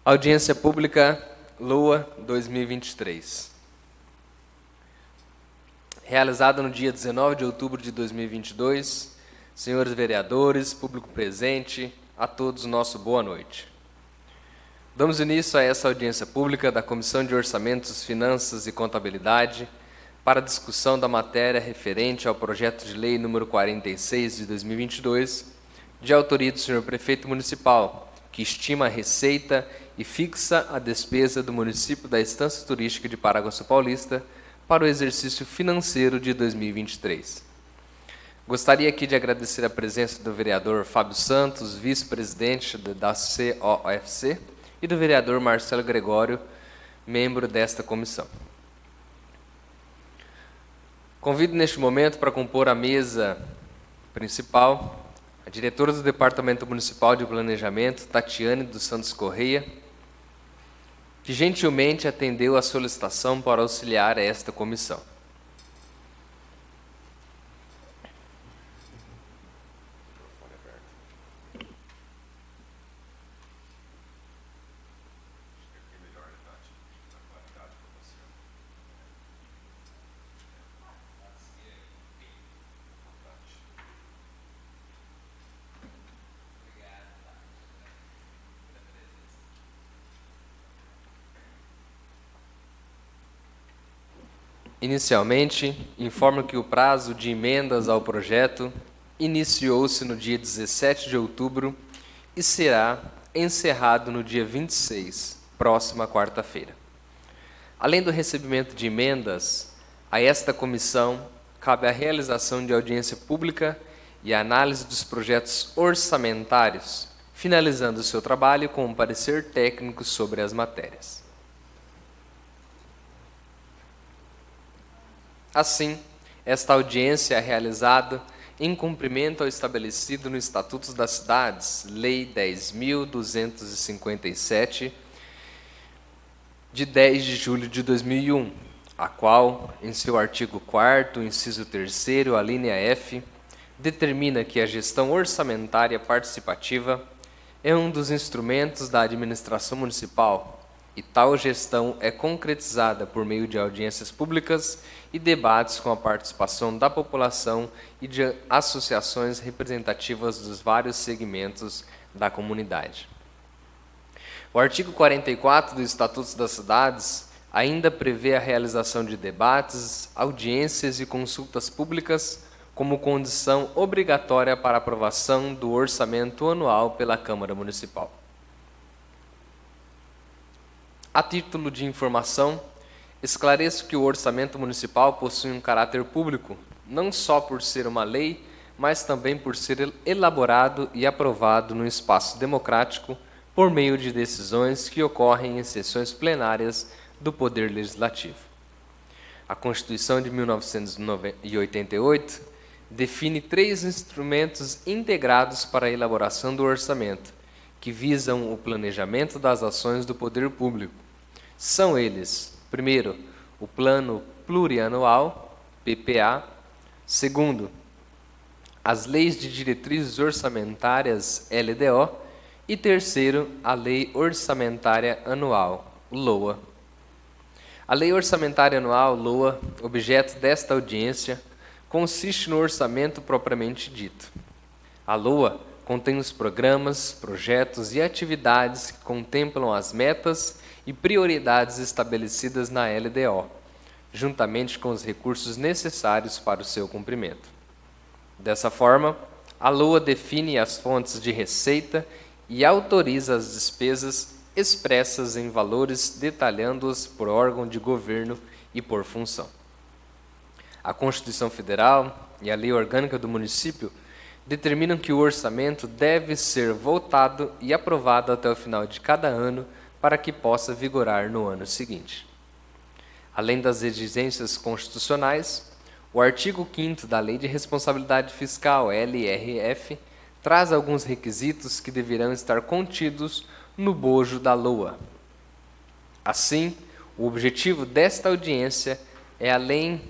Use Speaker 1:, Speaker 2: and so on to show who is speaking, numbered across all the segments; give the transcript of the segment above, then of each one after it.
Speaker 1: Audiência Pública LOA 2023. Realizada no dia 19 de outubro de 2022, senhores vereadores, público presente, a todos nosso boa noite. Damos início a essa audiência pública da Comissão de Orçamentos, Finanças e Contabilidade para a discussão da matéria referente ao projeto de lei número 46 de 2022, de autoria do senhor prefeito municipal, que estima a receita e fixa a despesa do município da Estância Turística de Paraguaçu Paulista para o exercício financeiro de 2023. Gostaria aqui de agradecer a presença do vereador Fábio Santos, vice-presidente da COFC, e do vereador Marcelo Gregório, membro desta comissão. Convido neste momento para compor a mesa principal a diretora do Departamento Municipal de Planejamento, Tatiane dos Santos Correia, que gentilmente atendeu a solicitação para auxiliar esta comissão. Inicialmente, informo que o prazo de emendas ao projeto iniciou-se no dia 17 de outubro e será encerrado no dia 26, próxima quarta-feira. Além do recebimento de emendas, a esta comissão cabe a realização de audiência pública e a análise dos projetos orçamentários, finalizando o seu trabalho com um parecer técnico sobre as matérias. Assim, esta audiência é realizada em cumprimento ao estabelecido no Estatuto das Cidades, Lei 10.257, de 10 de julho de 2001, a qual, em seu artigo 4º, inciso 3º, a linha F, determina que a gestão orçamentária participativa é um dos instrumentos da administração municipal e tal gestão é concretizada por meio de audiências públicas e debates com a participação da população e de associações representativas dos vários segmentos da comunidade. O artigo 44 do Estatuto das Cidades ainda prevê a realização de debates, audiências e consultas públicas como condição obrigatória para aprovação do orçamento anual pela Câmara Municipal. A título de informação, esclareço que o orçamento municipal possui um caráter público, não só por ser uma lei, mas também por ser elaborado e aprovado no espaço democrático por meio de decisões que ocorrem em sessões plenárias do Poder Legislativo. A Constituição de 1988 define 3 instrumentos integrados para a elaboração do orçamento, que visam o planejamento das ações do poder público. São eles, primeiro, o Plano Plurianual, PPA. Segundo, as Leis de Diretrizes Orçamentárias, LDO. E terceiro, a Lei Orçamentária Anual, LOA. A Lei Orçamentária Anual, LOA, objeto desta audiência, consiste no orçamento propriamente dito. A LOA contém os programas, projetos e atividades que contemplam as metas e prioridades estabelecidas na LDO, juntamente com os recursos necessários para o seu cumprimento. Dessa forma, a LOA define as fontes de receita e autoriza as despesas expressas em valores, detalhando-as por órgão de governo e por função. A Constituição Federal e a Lei Orgânica do Município determinam que o orçamento deve ser votado e aprovado até o final de cada ano para que possa vigorar no ano seguinte. Além das exigências constitucionais, o artigo 5º da Lei de Responsabilidade Fiscal, LRF, traz alguns requisitos que deverão estar contidos no bojo da LOA. Assim, o objetivo desta audiência é, além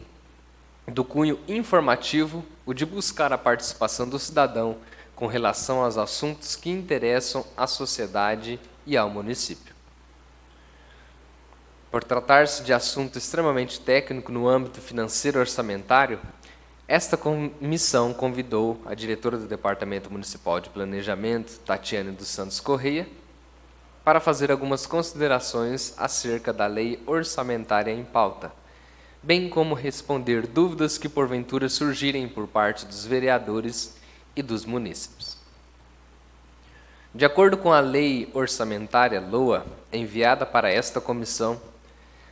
Speaker 1: do cunho informativo, o de buscar a participação do cidadão com relação aos assuntos que interessam à sociedade e ao município. Por tratar-se de assunto extremamente técnico no âmbito financeiro orçamentário, esta comissão convidou a diretora do Departamento Municipal de Planejamento, Tatiane dos Santos Correia, para fazer algumas considerações acerca da lei orçamentária em pauta, bem como responder dúvidas que porventura surgirem por parte dos vereadores e dos munícipes. De acordo com a lei orçamentária LOA, enviada para esta comissão,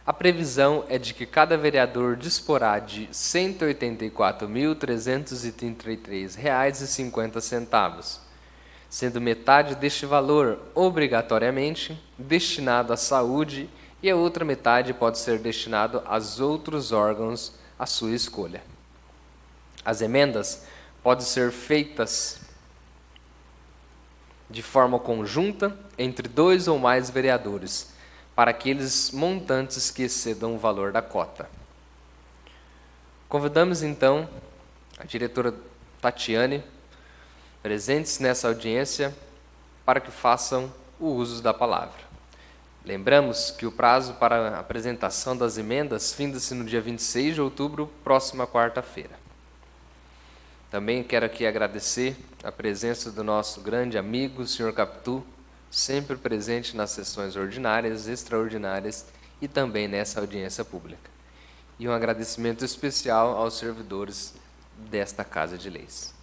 Speaker 1: a previsão é de que cada vereador disporá de R$ 184.333,50, sendo metade deste valor obrigatoriamente destinado à saúde e a outra metade pode ser destinado aos outros órgãos à sua escolha. As emendas podem ser feitas de forma conjunta entre 2 ou mais vereadores, para aqueles montantes que excedam o valor da cota. Convidamos, então, a diretora Tatiane, presentes nessa audiência, para que façam o uso da palavra. Lembramos que o prazo para a apresentação das emendas finda-se no dia 26 de outubro, próxima quarta-feira. Também quero aqui agradecer a presença do nosso grande amigo, o Sr. Capitu, sempre presente nas sessões ordinárias, extraordinárias e também nessa audiência pública. E um agradecimento especial aos servidores desta Casa de Leis.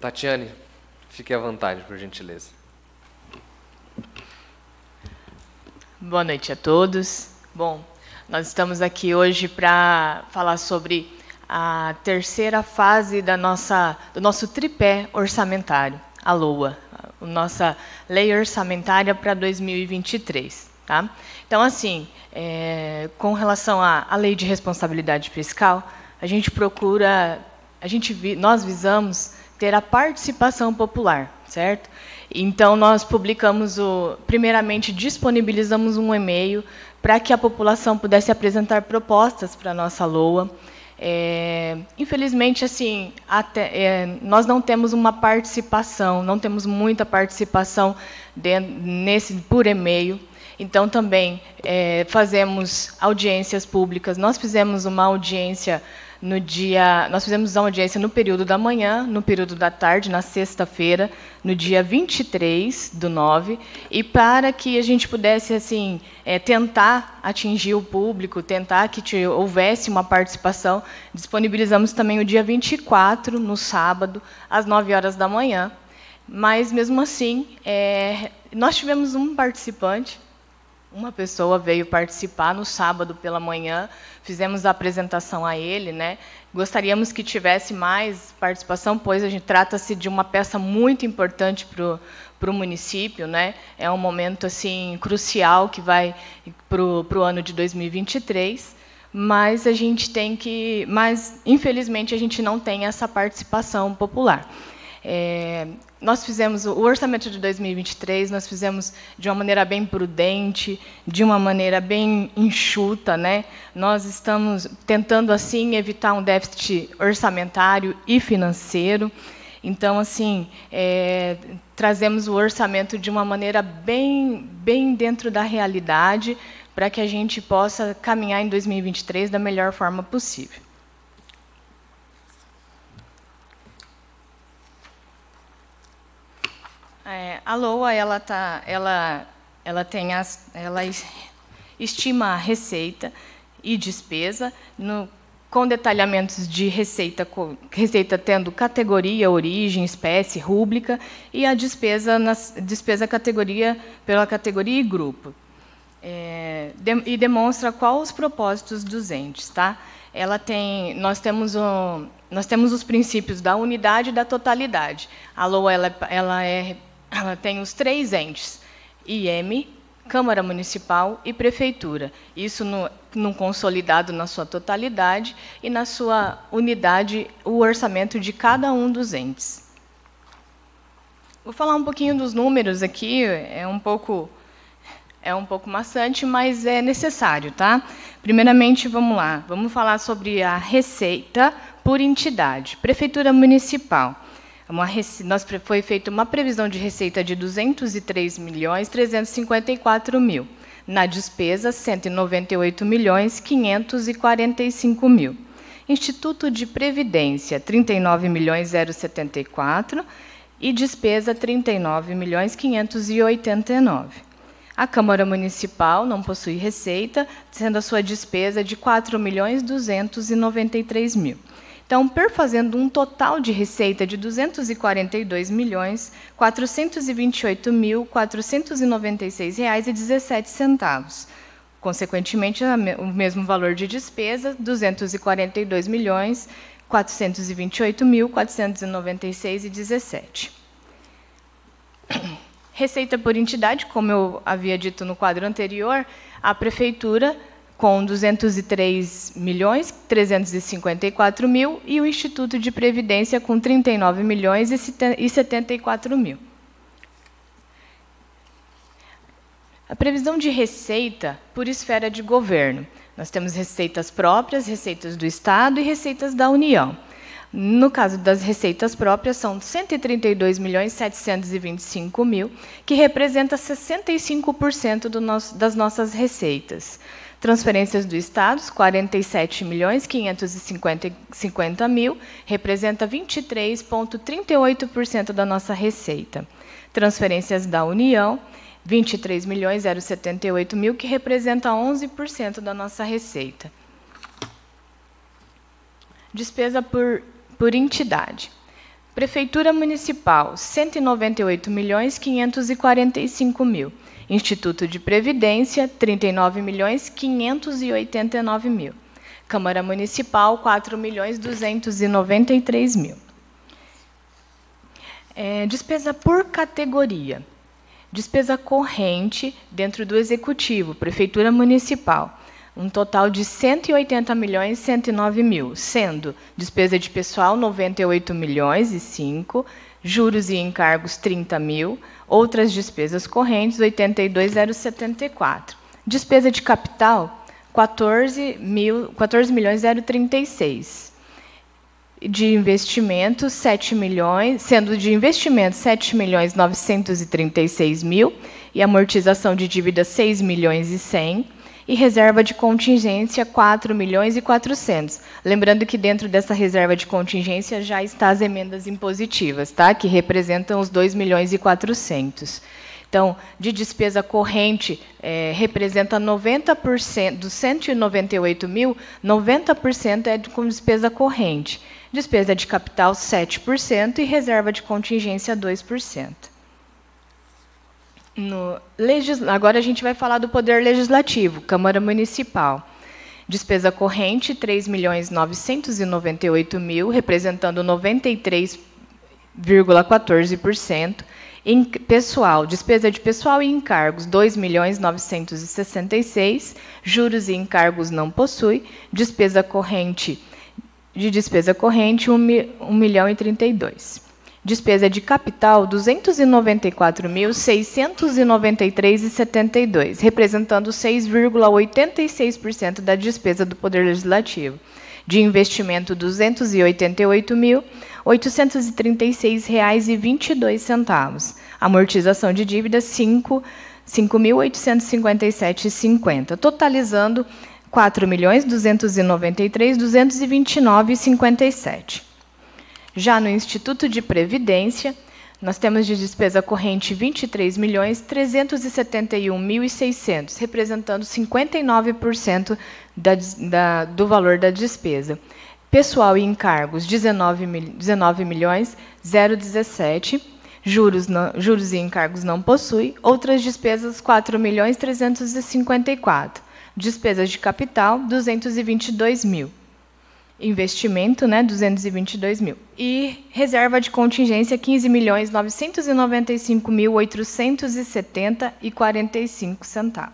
Speaker 1: Tatiane, fique à vontade, por gentileza.
Speaker 2: Boa noite a todos. Bom, nós estamos aqui hoje para falar sobre a terceira fase do nosso tripé orçamentário, a LOA, a nossa Lei Orçamentária para 2023. Tá? Então, assim, com relação à Lei de Responsabilidade Fiscal, nós visamos ter a participação popular, certo? Então, nós publicamos, primeiramente, disponibilizamos um e-mail para que a população pudesse apresentar propostas para a nossa LOA. Infelizmente, assim, nós não temos uma participação, não temos muita participação por e-mail. Então, também fazemos audiências públicas. Nós fizemos uma audiência no período da manhã, no período da tarde, na sexta-feira, no dia 23/9, e para que a gente pudesse assim, tentar atingir o público, tentar que houvesse uma participação, disponibilizamos também o dia 24, no sábado, às 9h da manhã. Mas, mesmo assim, nós tivemos um participante, uma pessoa veio participar no sábado pela manhã, fizemos a apresentação a ele, né? Gostaríamos que tivesse mais participação, pois trata-se de uma peça muito importante para o município, né? É um momento assim crucial que vai para o ano de 2023, mas infelizmente a gente não tem essa participação popular. Nós fizemos o orçamento de 2023, nós fizemos de uma maneira bem prudente, de uma maneira bem enxuta, né? Nós estamos tentando assim evitar um déficit orçamentário e financeiro. Então, assim, trazemos o orçamento de uma maneira bem dentro da realidade, para que a gente possa caminhar em 2023 da melhor forma possível. A LOA ela estima a receita e despesa com detalhamentos de receita tendo categoria, origem, espécie, rúbrica, e a despesa pela categoria e grupo. E demonstra quais os propósitos dos entes, tá? Nós temos os princípios da unidade e da totalidade. A LOA ela tem os 3 entes: IEM, Câmara Municipal e Prefeitura. Isso num consolidado na sua totalidade e na sua unidade, o orçamento de cada um dos entes. Vou falar um pouquinho dos números aqui, é um pouco maçante, mas é necessário, tá? Primeiramente, vamos lá. Vamos falar sobre a receita por entidade. Prefeitura Municipal. Foi feita uma previsão de receita de R$ 203.354.000. Na despesa, R$ 198.545.000. Instituto de Previdência, R$ 39.074.000 e despesa R$ 39.589.000. A Câmara Municipal não possui receita, sendo a sua despesa de R$ 4.293.000. Então, perfazendo um total de receita de R$ 242.428.496,17. Consequentemente, o mesmo valor de despesa, R$ 242.428.496,17. Receita por entidade, como eu havia dito no quadro anterior, a Prefeitura com R$ 203.354.000 e o Instituto de Previdência com R$ 39.074.000. A previsão de receita por esfera de governo. Nós temos receitas próprias, receitas do Estado e receitas da União. No caso das receitas próprias, são R$ 132.725.000, que representa 65% das nossas receitas. Transferências do Estado, R$ 47.550.000, representa 23,38% da nossa receita. Transferências da União, R$ 23.078.000, que representa 11% da nossa receita. Despesa por entidade. Prefeitura Municipal, R$ 198.545.000. Instituto de Previdência, R$ 39.589.000. Câmara Municipal, R$ 4.293.000. Despesa por categoria. Despesa corrente dentro do Executivo, Prefeitura Municipal, um total de R$ 180.109.000, sendo despesa de pessoal R$ 98.005.000, juros e encargos R$ 30.000, outras despesas correntes R$ 82.074. Despesa de capital R$ 14.036. De investimento, 7 milhões, sendo de investimento 7.936.000 e amortização de dívida 6.100.000 e reserva de contingência 4.400.000. Lembrando que dentro dessa reserva de contingência já está as emendas impositivas, tá? Que representam os 2.400.000. Então, de despesa corrente, representa 90% dos 198.000, 90% é com despesa corrente. Despesa de capital, 7%, e reserva de contingência, 2%. Agora a gente vai falar do Poder Legislativo, Câmara Municipal. Despesa corrente, R$ 3.998.000, representando 93,14%. Pessoal, despesa de pessoal e encargos, R$ 2.966.000, juros e encargos não possui, despesa corrente, R$ 1.032.000. Despesa de capital, R$ 294.693,72, representando 6,86% da despesa do Poder Legislativo. De investimento, R$ 288.836,22. Amortização de dívidas, R$ 5.857,50, totalizando R$ 4.293.229,57. Já no Instituto de Previdência, nós temos de despesa corrente R$ 23.371.600, representando 59% do valor da despesa. Pessoal e encargos, R$ 19.017.017, juros e encargos não possui, outras despesas, R$ 4.354.000. Despesas de capital, R$ 222.000. Investimento, né, R$ 222.000. E reserva de contingência, R$ 15.995.870,45.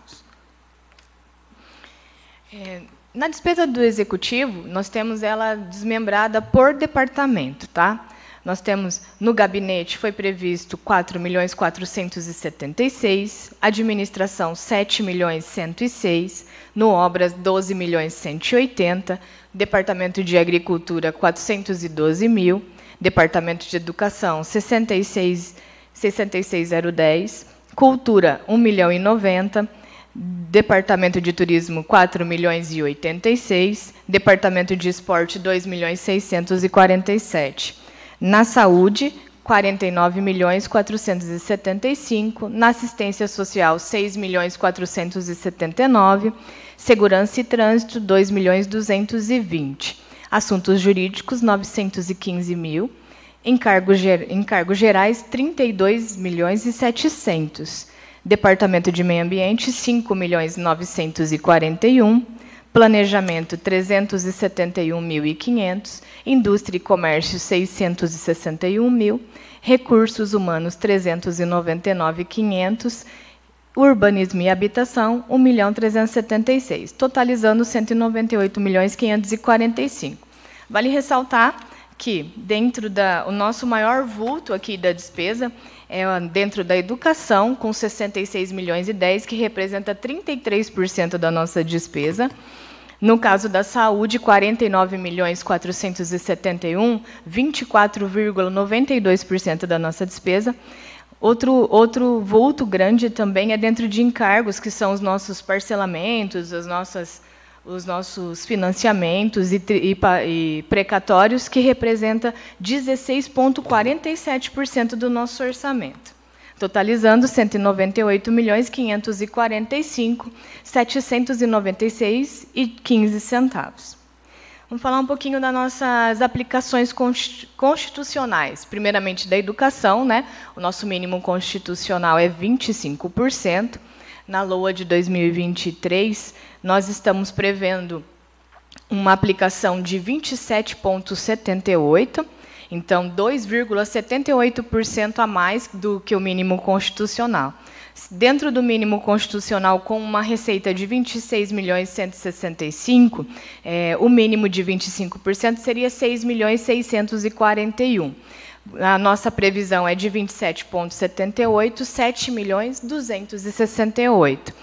Speaker 2: Na despesa do Executivo, nós temos ela desmembrada por departamento, tá? Nós temos, no gabinete, foi previsto R$ 4.476.000, administração, R$ 7.106.000, no obras, R$ 12.180.000, departamento de agricultura, R$ 412.000, Departamento de Educação, 66.010. Cultura, 1.090.000. Departamento de Turismo, 4.086.000. Departamento de Esporte, 2.647.000. Na Saúde, 49.475.000. Na Assistência Social, 6.479.000. Segurança e Trânsito, 2.220.000. Assuntos Jurídicos, 915.000. Encargos Gerais, 32.700.000. Departamento de Meio Ambiente, 5.941.000. Planejamento, 371.500. Indústria e Comércio, 661.000. Recursos Humanos, 399.500. Urbanismo e Habitação, 1.376.000, totalizando 198.545.000. Vale ressaltar que dentro o nosso maior vulto aqui da despesa é dentro da educação, com 66.010.000, que representa 33% da nossa despesa. No caso da saúde, 49.471.000, 24,92% da nossa despesa. Outro vulto grande também é dentro de encargos, que são os nossos parcelamentos, os nossos financiamentos e precatórios, que representa 16,47% do nosso orçamento, totalizando 198.545.796,15. Vamos falar um pouquinho das nossas aplicações constitucionais. Primeiramente, da educação, né? O nosso mínimo constitucional é 25%. Na LOA de 2023, nós estamos prevendo uma aplicação de 27,78%. Então, 2,78% a mais do que o mínimo constitucional. Dentro do mínimo constitucional, com uma receita de 26.165.000, o mínimo de 25% seria 6.641.000. A nossa previsão é de 27,78, 7.268.000.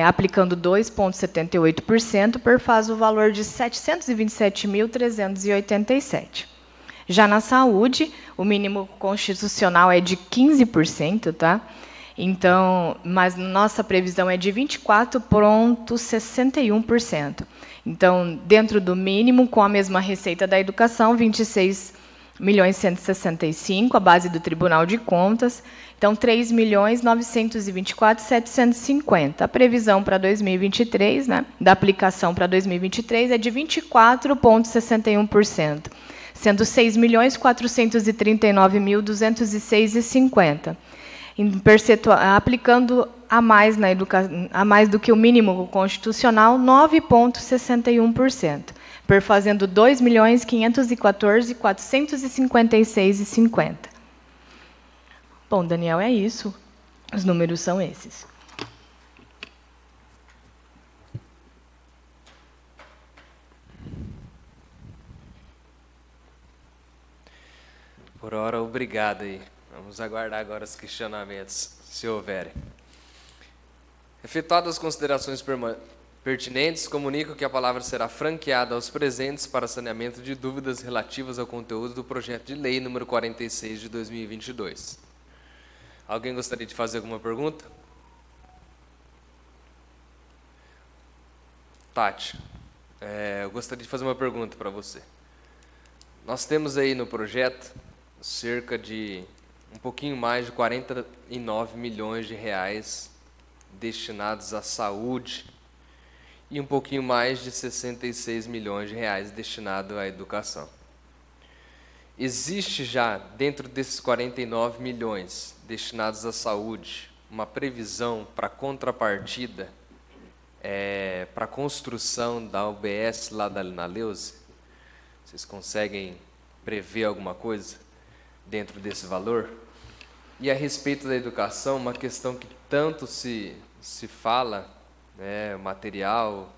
Speaker 2: Aplicando 2,78%, faz o valor de 727.387. Já na saúde, o mínimo constitucional é de 15%, tá? Então, mas nossa previsão é de 24,61%. Então, dentro do mínimo, com a mesma receita da educação, 26.165.000, a base do Tribunal de Contas. Então, 3.924.750. A previsão para 2023, né, da aplicação para 2023, é de 24,61%, sendo 6.439.206,50. Aplicando a mais do que o mínimo constitucional, 9,61%, fazendo 2.514.456,50. Bom, Daniel, é isso. Os números são esses.
Speaker 1: Por hora, obrigado aí. Vamos aguardar agora os questionamentos, se houverem. Efetuadas as considerações pertinentes, comunico que a palavra será franqueada aos presentes para saneamento de dúvidas relativas ao conteúdo do projeto de lei número 46 de 2022. Alguém gostaria de fazer alguma pergunta? Tati, eu gostaria de fazer uma pergunta para você. Nós temos aí no projeto cerca de um pouquinho mais de 49 milhões de reais destinados à saúde e um pouquinho mais de 66 milhões de reais destinados à educação. Existe já, dentro desses 49 milhões destinados à saúde, uma previsão para contrapartida, para a construção da UBS lá na Leuze? Vocês conseguem prever alguma coisa dentro desse valor? E a respeito da educação, uma questão que tanto se fala, material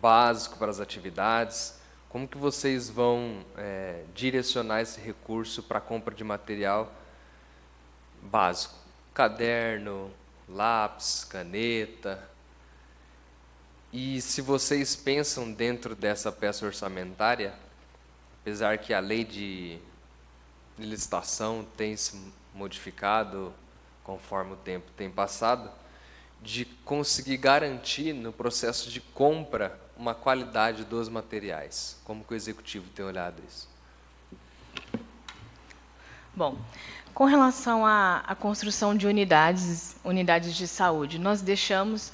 Speaker 1: básico para as atividades, como que vocês vão direcionar esse recurso para a compra de material básico? Caderno, lápis, caneta. E se vocês pensam dentro dessa peça orçamentária, apesar que a lei de licitação tem se modificado conforme o tempo tem passado, de conseguir garantir no processo de compra uma qualidade dos materiais. Como que o Executivo tem olhado isso?
Speaker 2: Bom, com relação à construção de unidades de saúde, nós deixamos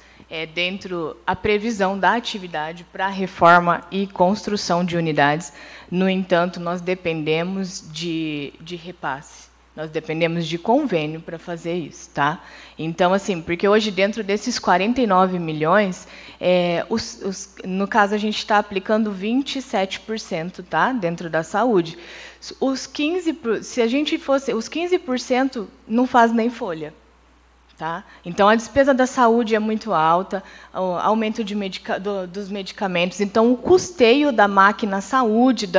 Speaker 2: dentro a previsão da atividade para a reforma e construção de unidades. No entanto, nós dependemos de repasse. Nós dependemos de convênio para fazer isso, tá? Então, assim, porque hoje, dentro desses 49 milhões, no caso, a gente está aplicando 27%, tá? Dentro da saúde. Os 15% não faz nem folha. Tá? Então, a despesa da saúde é muito alta, o aumento dos medicamentos. Então, o custeio da máquina saúde,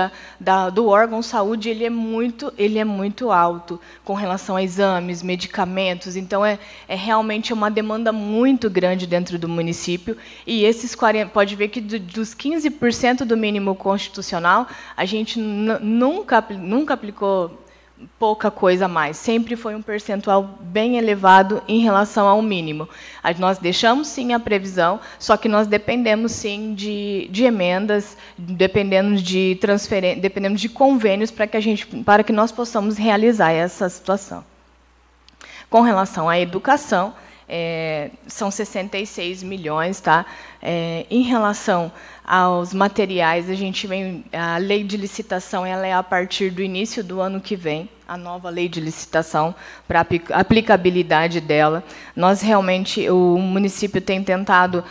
Speaker 2: do órgão saúde, ele é muito alto com relação a exames, medicamentos. Então, realmente uma demanda muito grande dentro do município. E esses 40%, pode ver que dos 15% do mínimo constitucional, a gente nunca aplicou pouca coisa a mais, sempre foi um percentual bem elevado em relação ao mínimo. Nós deixamos, sim, a previsão, só que nós dependemos, sim, de emendas, dependemos de transferência, dependemos de convênios para que nós possamos realizar essa situação. Com relação à educação, são 66 milhões, tá? Em relação aos materiais, a lei de licitação ela é a partir do início do ano que vem, a nova lei de licitação, para a aplicabilidade dela. Nós realmente, o município tem tentado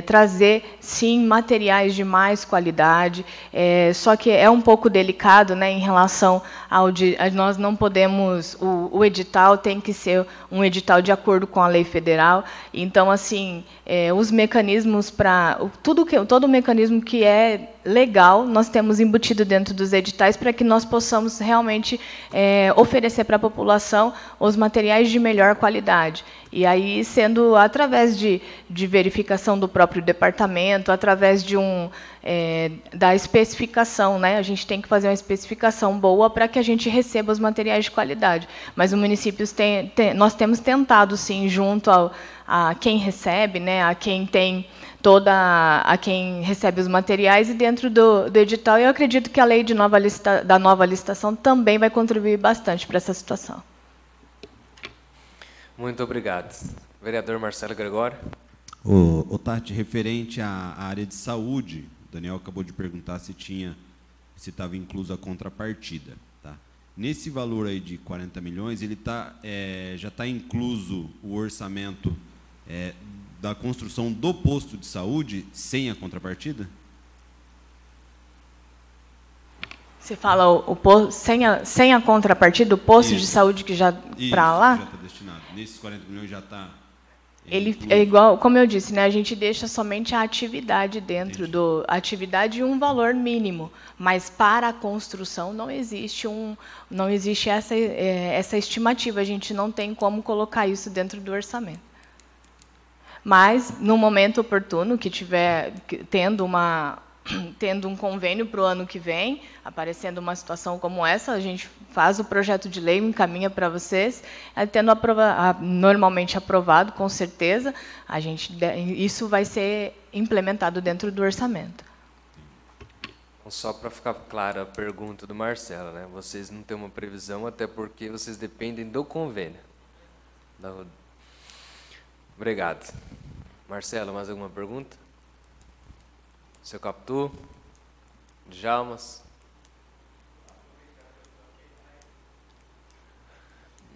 Speaker 2: trazer, sim, materiais de mais qualidade, só que é um pouco delicado, né, em relação nós não podemos, o edital tem que ser um edital de acordo com a lei federal. Então, assim, os mecanismos todo o mecanismo que é legal, nós temos embutido dentro dos editais para que nós possamos realmente oferecer para a população os materiais de melhor qualidade. E aí, sendo através de verificação do próprio departamento, através da especificação, né? A gente tem que fazer uma especificação boa para que a gente receba os materiais de qualidade. Mas o município nós temos tentado, sim, junto a quem recebe, né? A quem recebe os materiais, e dentro do edital, eu acredito que a lei da nova licitação também vai contribuir bastante para essa situação.
Speaker 1: Muito obrigado. Vereador Marcelo Gregório.
Speaker 3: Tati, referente à área de saúde, o Daniel acabou de perguntar se estava incluso a contrapartida. Tá? Nesse valor aí de 40 milhões, ele já está incluso o orçamento da construção do posto de saúde sem a contrapartida?
Speaker 2: Você fala sem a contrapartida, o posto de saúde que já para lá?
Speaker 3: Já está destinado. Nesses 40 milhões já está.
Speaker 2: Ele é igual, como eu disse, né? A gente deixa somente a atividade dentro atividade e um valor mínimo, mas para a construção não existe essa estimativa. A gente não tem como colocar isso dentro do orçamento. Mas, no momento oportuno, que tiver tendo um convênio para o ano que vem, aparecendo uma situação como essa, a gente faz o projeto de lei, encaminha para vocês, normalmente aprovado, com certeza, isso vai ser implementado dentro do orçamento.
Speaker 1: Só para ficar clara a pergunta do Marcelo, né? Vocês não têm uma previsão, até porque vocês dependem do convênio. Obrigado. Marcelo, mais alguma pergunta? Seu Capitu? Djalmas?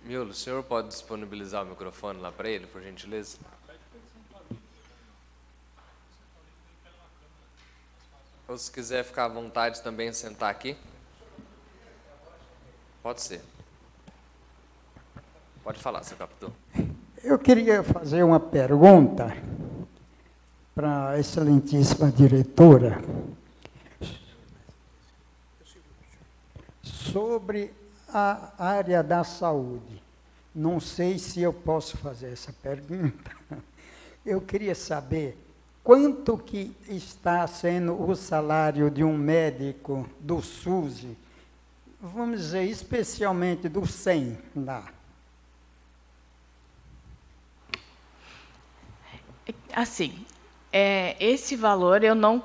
Speaker 1: Miolo, o senhor pode disponibilizar o microfone lá para ele, por gentileza? Ou se quiser ficar à vontade também sentar aqui? Pode ser. Pode falar, seu Capitu.
Speaker 4: Eu queria fazer uma pergunta para a excelentíssima diretora sobre a área da saúde. Não sei se eu posso fazer essa pergunta. Eu queria saber quanto que está sendo o salário de um médico do SUS, vamos dizer, especialmente do SEM lá?
Speaker 2: Assim, esse valor eu não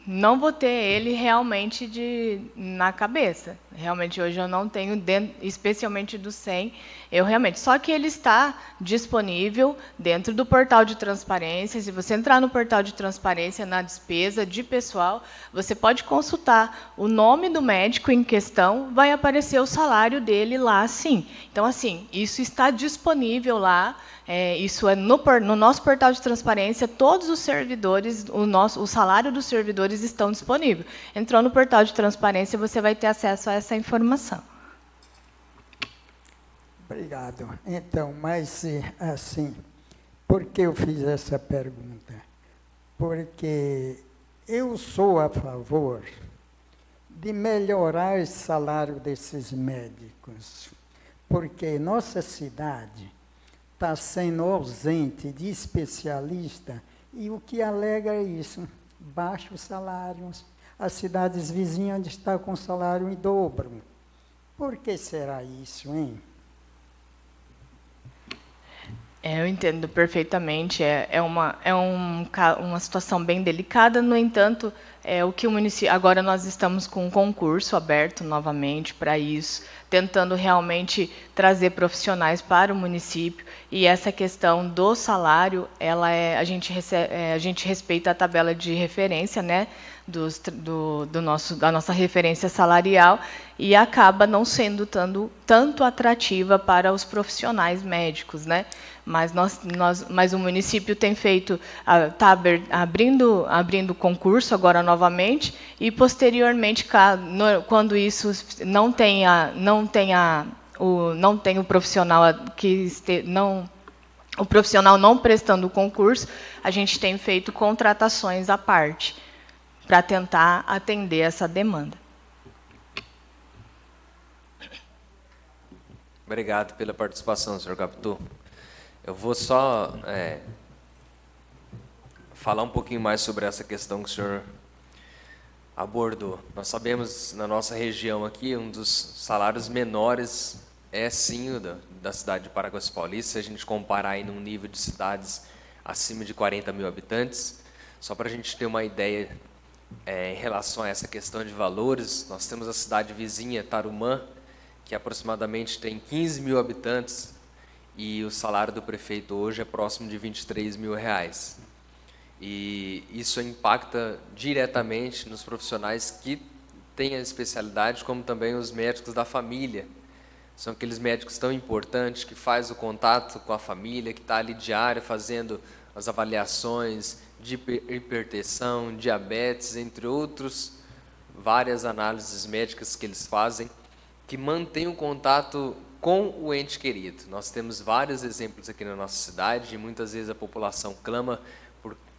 Speaker 2: não vou ter ele realmente na cabeça. Realmente hoje eu não tenho, especialmente do 100, eu realmente. Só que ele está disponível dentro do portal de transparência. Se você entrar no portal de transparência, na despesa de pessoal, você pode consultar o nome do médico em questão, vai aparecer o salário dele lá, sim. Então, assim, isso está disponível lá. Isso é no nosso portal de transparência, todos os servidores, o salário dos servidores estão disponíveis. Entrou no portal de transparência, você vai ter acesso a essa informação.
Speaker 4: Obrigado. Então, mas assim, por que eu fiz essa pergunta? Porque eu sou a favor de melhorar o salário desses médicos, porque nossa cidade está sendo ausente de especialista, e o que alega é isso, baixos salários. As cidades vizinhas estão com salário em dobro. Por que será isso, hein?
Speaker 2: Eu entendo perfeitamente. É uma situação bem delicada. No entanto, o que o município. Agora nós estamos com um concurso aberto novamente para isso, tentando realmente trazer profissionais para o município. E essa questão do salário, a gente respeita a tabela de referência, né, da nossa referência salarial, e acaba não sendo tanto atrativa para os profissionais médicos, né? Mas o município tem feito, está abrindo concurso agora novamente, e posteriormente, quando isso não tem o profissional o profissional não prestando o concurso, a gente tem feito contratações à parte para tentar atender essa demanda.
Speaker 1: Obrigado pela participação, senhor Capitu. Eu vou só falar um pouquinho mais sobre essa questão que o senhor abordou. Nós sabemos, na nossa região aqui, um dos salários menores sim, da cidade de Paraguaçu Paulista, se a gente comparar aí num nível de cidades acima de 40 mil habitantes. Só para a gente ter uma ideia em relação a essa questão de valores, nós temos a cidade vizinha, Tarumã, que aproximadamente tem 15 mil habitantes, e o salário do prefeito hoje é próximo de R$23 mil. E isso impacta diretamente nos profissionais que têm a especialidade, como também os médicos da família. São aqueles médicos tão importantes que faz o contato com a família, que está ali diário fazendo as avaliações de hipertensão, diabetes, entre outros, várias análises médicas que eles fazem, que mantêm o contato com o ente querido. Nós temos vários exemplos aqui na nossa cidade, e muitas vezes a população clama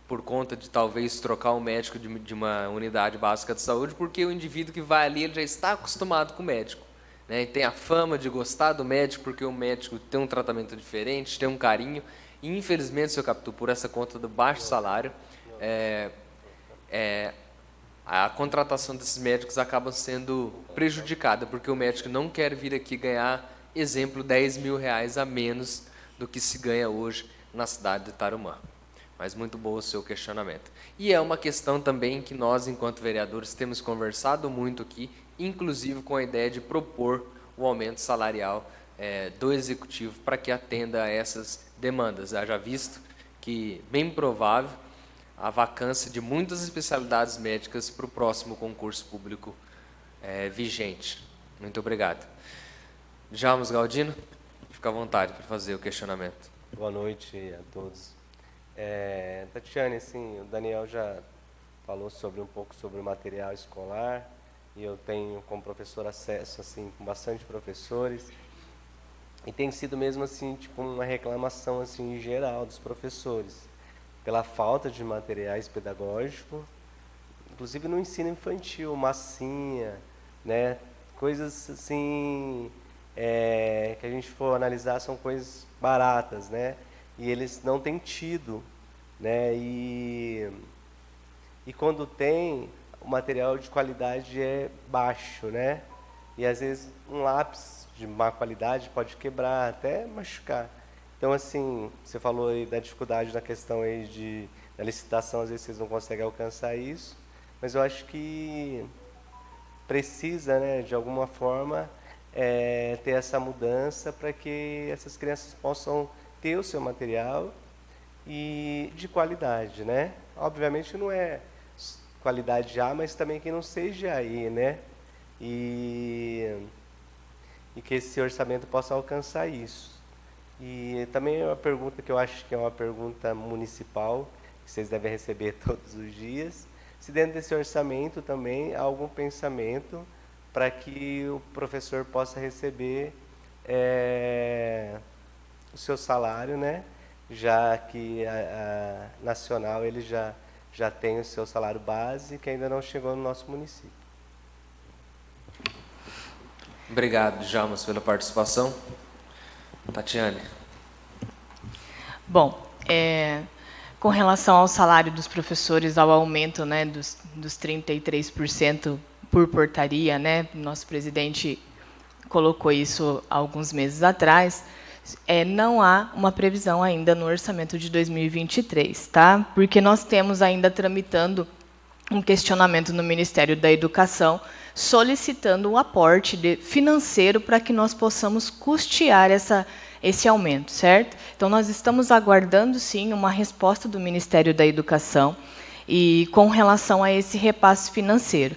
Speaker 1: por conta de talvez trocar o médico de uma unidade básica de saúde, porque o indivíduo que vai ali ele já está acostumado com o médico, né? E tem a fama de gostar do médico, porque o médico tem um tratamento diferente, tem um carinho. E, infelizmente, seu Capitu, por essa conta do baixo salário, a contratação desses médicos acaba sendo prejudicada, porque o médico não quer vir aqui ganhar, exemplo, R$10 mil a menos do que se ganha hoje na cidade de Tarumã. Mas muito bom o seu questionamento. E é uma questão também que nós, enquanto vereadores, temos conversado muito aqui, inclusive com a ideia de propor o aumento salarial do executivo para que atenda a essas demandas. Haja visto que, bem provável, a vacância de muitas especialidades médicas para o próximo concurso público vigente. Muito obrigado. Djalma Galdino, fica à vontade para fazer o questionamento.
Speaker 5: Boa noite a todos. Tatiane, assim, o Daniel já falou um pouco sobre o material escolar, e eu tenho como professor acesso assim com bastante professores, e tem sido mesmo assim tipo uma reclamação assim em geral dos professores pela falta de materiais pedagógicos, inclusive no ensino infantil, massinha, né, coisas assim que a gente for analisar são coisas baratas, né, e eles não têm tido né? E quando tem, o material de qualidade é baixo, né? E às vezes um lápis de má qualidade pode quebrar, até machucar. Então, assim, você falou aí da dificuldade na questão aí da licitação, às vezes vocês não conseguem alcançar isso, mas eu acho que precisa, né, de alguma forma, ter essa mudança para que essas crianças possam ter o seu material e de qualidade, né? Obviamente não é qualidade A, mas também que não seja aí, né? E que esse orçamento possa alcançar isso. E também é uma pergunta que eu acho que é uma pergunta municipal, que vocês devem receber todos os dias. Se dentro desse orçamento também há algum pensamento para que o professor possa receber o seu salário, né? Já que a nacional ele já tem o seu salário base, que ainda não chegou no nosso município.
Speaker 1: Obrigado, Djalmas, pela participação. Tatiane.
Speaker 2: Bom, com relação ao salário dos professores, ao aumento, né, dos 33% por portaria, né, nosso presidente colocou isso há alguns meses atrás, não há uma previsão ainda no orçamento de 2023, tá? Porque nós temos ainda tramitando um questionamento no Ministério da Educação solicitando um aporte financeiro para que nós possamos custear esse aumento, certo? Então, nós estamos aguardando, sim, uma resposta do Ministério da Educação e com relação a esse repasse financeiro.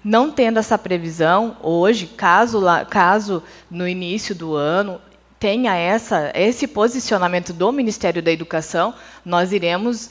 Speaker 2: Não tendo essa previsão, hoje, caso no início do ano tenha esse posicionamento do Ministério da Educação, nós iremos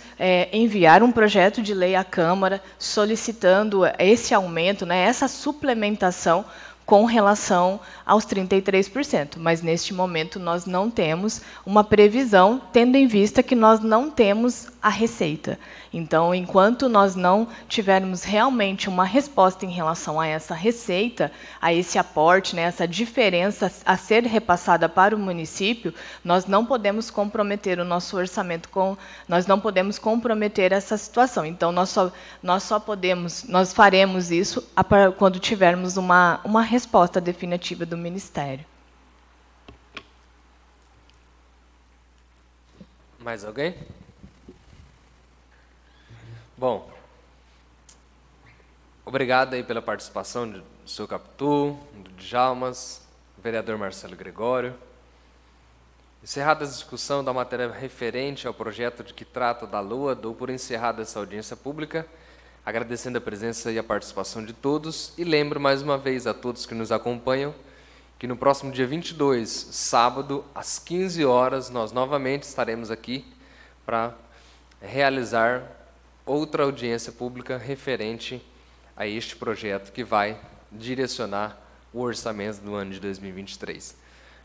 Speaker 2: enviar um projeto de lei à Câmara solicitando esse aumento, né, essa suplementação com relação aos 33%. Mas, neste momento, nós não temos uma previsão, tendo em vista que nós não temos a receita. Então, enquanto nós não tivermos realmente uma resposta em relação a essa receita, a esse aporte, né, essa diferença a ser repassada para o município, nós não podemos comprometer o nosso orçamento nós não podemos comprometer essa situação. Então, nós faremos isso quando tivermos uma resposta definitiva do Ministério.
Speaker 1: Mais alguém? Bom, obrigado aí pela participação do seu Capitu, do Djalmas, do vereador Marcelo Gregório. Encerrada a discussão da matéria referente ao projeto de que trata da LOA, dou por encerrada essa audiência pública, agradecendo a presença e a participação de todos, e lembro mais uma vez a todos que nos acompanham que no próximo dia 22, sábado, às 15 horas, nós novamente estaremos aqui para realizar outra audiência pública referente a este projeto que vai direcionar o orçamento do ano de 2023.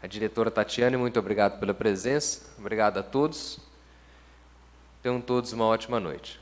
Speaker 1: A diretora Tatiane, muito obrigado pela presença, obrigado a todos. Tenham todos uma ótima noite.